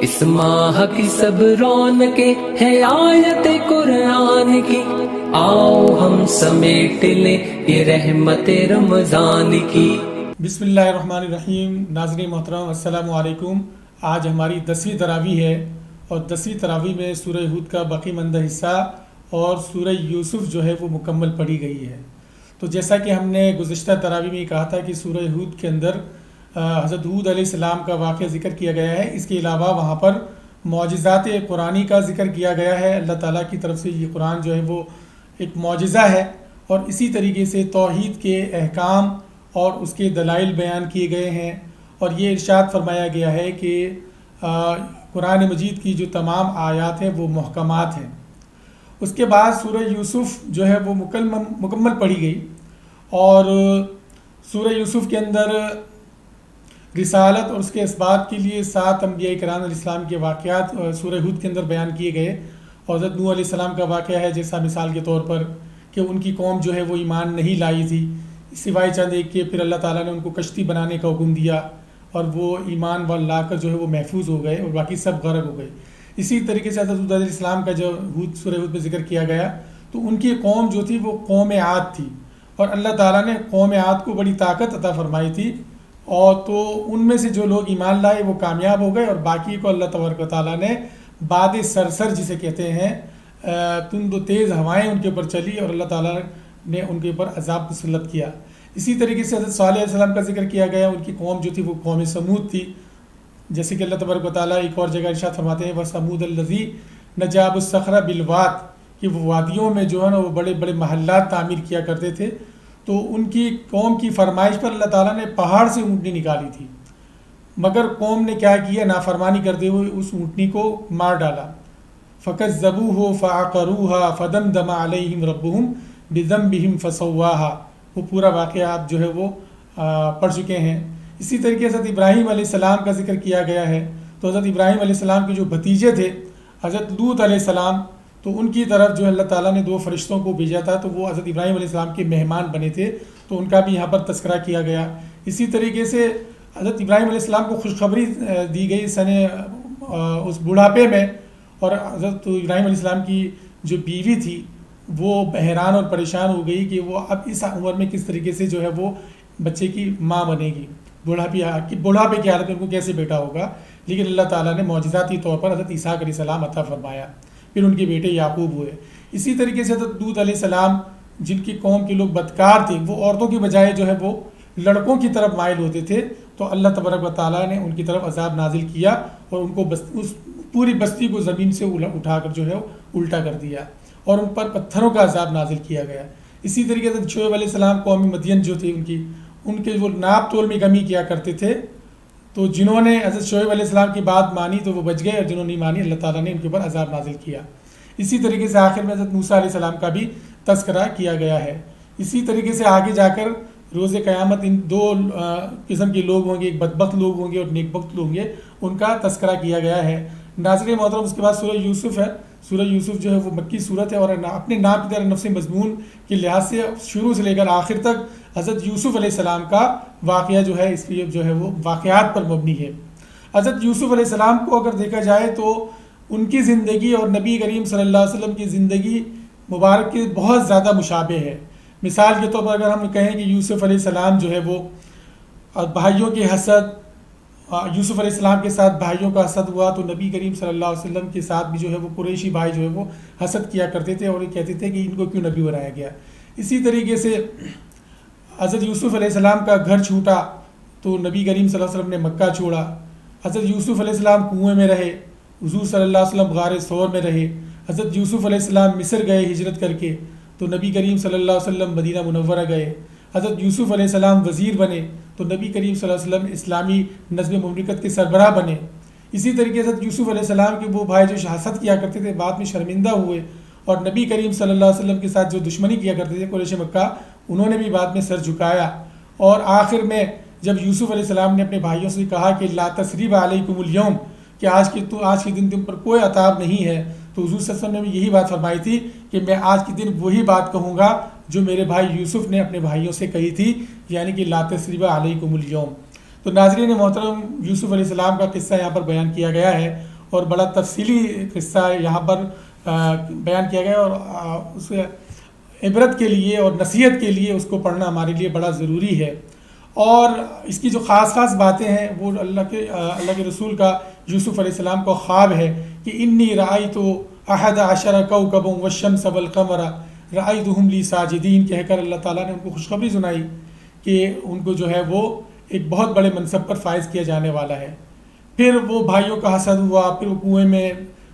اس ماہ کی سب رونقیں ہے آیت قرآن کی، آؤ ہم سمیٹ لیں یہ رحمت رمضان کی۔ بسم اللہ الرحمن الرحیم۔ ناظرین محترم السلام علیکم۔ آج ہماری 10ویں تراویح ہے اور 10ویں تراویح میں سورہ ہود کا باقی ماندہ حصہ اور سورہ یوسف جو ہے وہ مکمل پڑھی گئی ہے۔ تو جیسا کہ ہم نے گزشتہ تراویح میں کہا تھا کہ سورہ ہود کے اندر حضرت ہود علیہ السلام کا واقعہ ذکر کیا گیا ہے، اس کے علاوہ وہاں پر معجزات قرآنی کا ذکر کیا گیا ہے۔ اللہ تعالیٰ کی طرف سے یہ قرآن جو ہے وہ ایک معجزہ ہے، اور اسی طریقے سے توحید کے احکام اور اس کے دلائل بیان کیے گئے ہیں، اور یہ ارشاد فرمایا گیا ہے کہ قرآن مجید کی جو تمام آیات ہیں وہ محکمات ہیں۔ اس کے بعد سورہ یوسف جو ہے وہ مکمل پڑھی گئی، اور سورہ یوسف کے اندر رسالت اور اس کے اثبات کے لیے 7 انبیاء کرام علیہ السلام کے واقعات سورہ ہود کے اندر بیان کیے گئے، اور حضرت نوح علیہ السلام کا واقعہ ہے جیسا مثال کے طور پر کہ ان کی قوم جو ہے وہ ایمان نہیں لائی تھی، سوائے چند ایک کے، پھر اللہ تعالیٰ نے ان کو کشتی بنانے کا حکم دیا اور وہ ایمان لا کر جو ہے وہ محفوظ ہو گئے اور باقی سب غرق ہو گئے۔ اسی طریقے سے حضرت ہود علیہ السلام کا جو سورہ ہود میں ذکر کیا گیا، تو ان کی قوم جو تھی وہ قوم عاد تھی، اور اللہ تعالیٰ نے قوم عاد کو بڑی طاقت عطا فرمائی تھی، اور تو ان میں سے جو لوگ ایمان لائے وہ کامیاب ہو گئے، اور باقی کو اللہ تبارک و تعالیٰ نے باد سرسر جسے کہتے ہیں تند و تیز ہوائیں ان کے اوپر چلی، اور اللہ تعالیٰ نے ان کے اوپر عذاب مسلط کیا۔ اسی طریقے سے حضرت صالح علیہ السلام کا ذکر کیا گیا، ان کی قوم جو تھی وہ قوم سمود تھی، جیسے کہ اللہ تبارک و تعالیٰ ایک اور جگہ ارشاد فرماتے ہیں وَثَمُودَ الَّذِي نَجَابُ الصَّخْرَ بِالْوَادِ، کہ وہ وادیوں میں جو ہے نا وہ بڑے بڑے محلات تعمیر کیا کرتے تھے، تو ان کی قوم کی فرمائش پر اللہ تعالیٰ نے پہاڑ سے اونٹنی نکالی تھی، مگر قوم نے کیا کیا، نافرمانی کرتے ہوئے اس اونٹنی کو مار ڈالا۔ فَكَذَّبُوهُ فَعَقَرُوهَا فَدَمْدَمَ عَلَيْهِمْ رَبُّهُمْ بِذَنبِهِمْ فَسَوَّاهَا، وہ پورا واقعہ آپ جو ہے وہ پڑھ چکے ہیں۔ اسی طریقے سے حضرت ابراہیم علیہ السلام کا ذکر کیا گیا ہے، تو حضرت ابراہیم علیہ السلام کے جو بھتیجے تھے حضرت لوط علیہ السلام، تو ان کی طرف جو اللہ تعالیٰ نے 2 فرشتوں کو بھیجا تھا، تو وہ حضرت ابراہیم علیہ السلام کے مہمان بنے تھے، تو ان کا بھی یہاں پر تذکرہ کیا گیا۔ اسی طریقے سے حضرت ابراہیم علیہ السلام کو خوشخبری دی گئی اس بڑھاپے میں، اور حضرت ابراہیم علیہ السلام کی جو بیوی تھی وہ حیران اور پریشان ہو گئی کہ وہ اب اس عمر میں کس طریقے سے جو ہے وہ بچے کی ماں بنے گی، بڑھاپے کی حالت میں ان کو کیسے بیٹا ہوگا، لیکن اللہ تعالیٰ نے معجزاتی طور پر حضرت اسحاق علیہ السلام عطا فرمایا، پھر ان کے بیٹے یعقوب ہوئے۔ اسی طریقے سے حضرت لوط علیہ السلام، جن کی قوم کے لوگ بدکار تھے، وہ عورتوں کی بجائے جو ہے وہ لڑکوں کی طرف مائل ہوتے تھے، تو اللہ تبارک و تعالیٰ نے ان کی طرف عذاب نازل کیا اور ان کو اس پوری بستی کو زمین سے اٹھا کر جو ہے الٹا کر دیا، اور ان پر پتھروں کا عذاب نازل کیا گیا۔ اسی طریقے سے شعیب علیہ السلام قوم مدین جو تھی، ان کے وہ ناپ تول میں کمی کیا کرتے تھے، تو جنہوں نے حضرت شعیب علیہ السلام کی بات مانی تو وہ بچ گئے، اور جنہوں نے نہیں مانی اللہ تعالیٰ نے ان کے اوپر عذاب نازل کیا۔ اسی طریقے سے آخر میں حضرت موسیٰ علیہ السلام کا بھی تذکرہ کیا گیا ہے۔ اسی طریقے سے آگے جا کر روز قیامت ان 2 قسم کے لوگ ہوں گے، ایک بدبخت لوگ ہوں گے اور نیک بخت لوگ ہوں گے، ان کا تذکرہ کیا گیا ہے۔ ناظرین محترم، اس کے بعد سورہ یوسف ہے۔ سورہ یوسف جو ہے وہ مکی صورت ہے، اور اپنے نام کی طرح نفس مضمون کے لحاظ سے شروع سے لے کر آخر تک حضرت یوسف علیہ السلام کا واقعہ جو ہے اس لیے جو ہے وہ واقعات پر مبنی ہے۔ حضرت یوسف علیہ السلام کو اگر دیکھا جائے تو ان کی زندگی اور نبی کریم صلی اللہ علیہ وسلم کی زندگی مبارک کے بہت زیادہ مشابہ ہے۔ مثال کے طور پر اگر ہم کہیں کہ یوسف علیہ السلام جو ہے وہ بھائیوں کے حسد، یوسف علیہ السلام کے ساتھ بھائیوں کا حسد ہوا، تو نبی کریم صلی اللہ علیہ وسلم کے ساتھ بھی جو ہے وہ قریشی بھائی جو ہے وہ حسد کیا کرتے تھے، اور یہ کہتے تھے کہ ان کو کیوں نبی بنایا گیا۔ اسی طریقے سے حضرت یوسف علیہ السلام کا گھر چھوٹا تو نبی کریم صلی اللہ علیہ وسلم نے مکہ چھوڑا۔ حضرت یوسف علیہ السلام کنویں میں رہے، حضور صلی اللہ علیہ وسلم غار ثور میں رہے۔ حضرت یوسف علیہ السلام مصر گئے ہجرت کر کے، تو نبی کریم صلی اللہ علیہ وسلم مدینہ منورہ گئے۔ حضرت یوسف علیہ السلام وزیر بنے، تو نبی کریم صلی اللہ علیہ وسلم اسلامی نظم مملکت کے سربراہ بنے۔ اسی طریقے سے حضرت یوسف علیہ السلام کے وہ بھائی جو حسد کیا کرتے تھے بعد میں شرمندہ ہوئے، اور نبی کریم صلی اللہ علیہ وسلم کے ساتھ جو دشمنی کیا کرتے تھے قریش مکہ، انہوں نے بھی بعد میں سر جھکایا۔ اور آخر میں جب یوسف علیہ السلام نے اپنے بھائیوں سے کہا کہ لا تثریب علیکم اليوم، کہ آج کے دن تم پر کوئی عتاب نہیں ہے، تو حضور صلی اللہ علیہ وسلم نے یہی بات فرمائی تھی کہ میں آج کے دن وہی بات کہوں گا جو میرے بھائی یوسف نے اپنے بھائیوں سے کہی تھی، یعنی کہ لا تثریب علیکم اليوم۔ تو ناظرین محترم، یوسف علیہ السلام کا قصہ یہاں پر بیان کیا گیا ہے، اور بڑا تفصیلی قصہ یہاں پر بیان کیا گیا، اور اس عبرت کے لیے اور نصیحت کے لیے اس کو پڑھنا ہمارے لیے بڑا ضروری ہے۔ اور اس کی جو خاص باتیں ہیں وہ اللہ کے رسول کا یوسف علیہ السلام کو خواب ہے کہ انی رأیت احد عشر کوکبا والشمس والقمر رأیتہم لی ساجدین، کہہ کر اللہ تعالیٰ نے ان کو خوشخبری سنائی کہ ان کو جو ہے وہ ایک بہت بڑے منصب پر فائز کیا جانے والا ہے۔ پھر وہ بھائیوں کا حسد ہوا، پھر وہ کنویں میں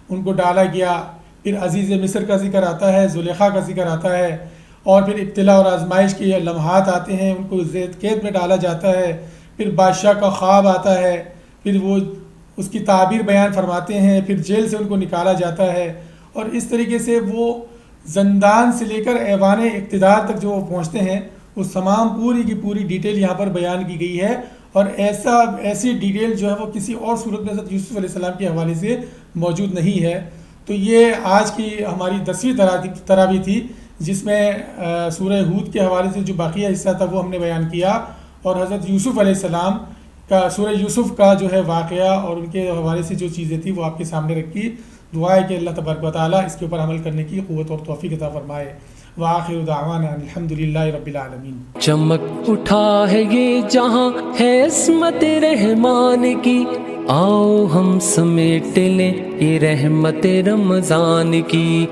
ان کو ڈالا گیا، پھر عزیز مصر کا ذکر آتا ہے، زلیخا کا ذکر آتا ہے، اور پھر ابتلا اور آزمائش کے لمحات آتے ہیں، ان کو زید قید میں ڈالا جاتا ہے، پھر بادشاہ کا خواب آتا ہے، پھر وہ اس کی تعبیر بیان فرماتے ہیں، پھر جیل سے ان کو نکالا جاتا ہے، اور اس طریقے سے وہ زندان سے لے کر ایوان اقتدار تک جو وہ پہنچتے ہیں، وہ تمام پوری کی پوری ڈیٹیل یہاں پر بیان کی گئی ہے، اور ایسی ڈیٹیل جو ہے وہ کسی اور صورت میں حضرت یوسف علیہ السلام کے حوالے سے موجود نہیں ہے۔ تو یہ آج کی ہماری 10ویں تراویح تھی، جس میں سورہ ہود کے حوالے سے جو باقیہ حصہ تھا وہ ہم نے بیان کیا، اور حضرت یوسف علیہ السلام کا سورہ یوسف کا جو ہے واقعہ اور ان کے حوالے سے جو چیزیں تھیں وہ آپ کے سامنے رکھی۔ دعا ہے کہ اللہ تبارک و تعالیٰ اس کے اوپر عمل کرنے کی قوت اور توفیق عطا فرمائے۔ وآخر دعوانا الحمدللہ رب العالمین۔ چمک اٹھا ہے یہ جہاں ہے عصمت رحمان کی، آؤ ہم سمیٹ لیں یہ رحمت رمضان کی۔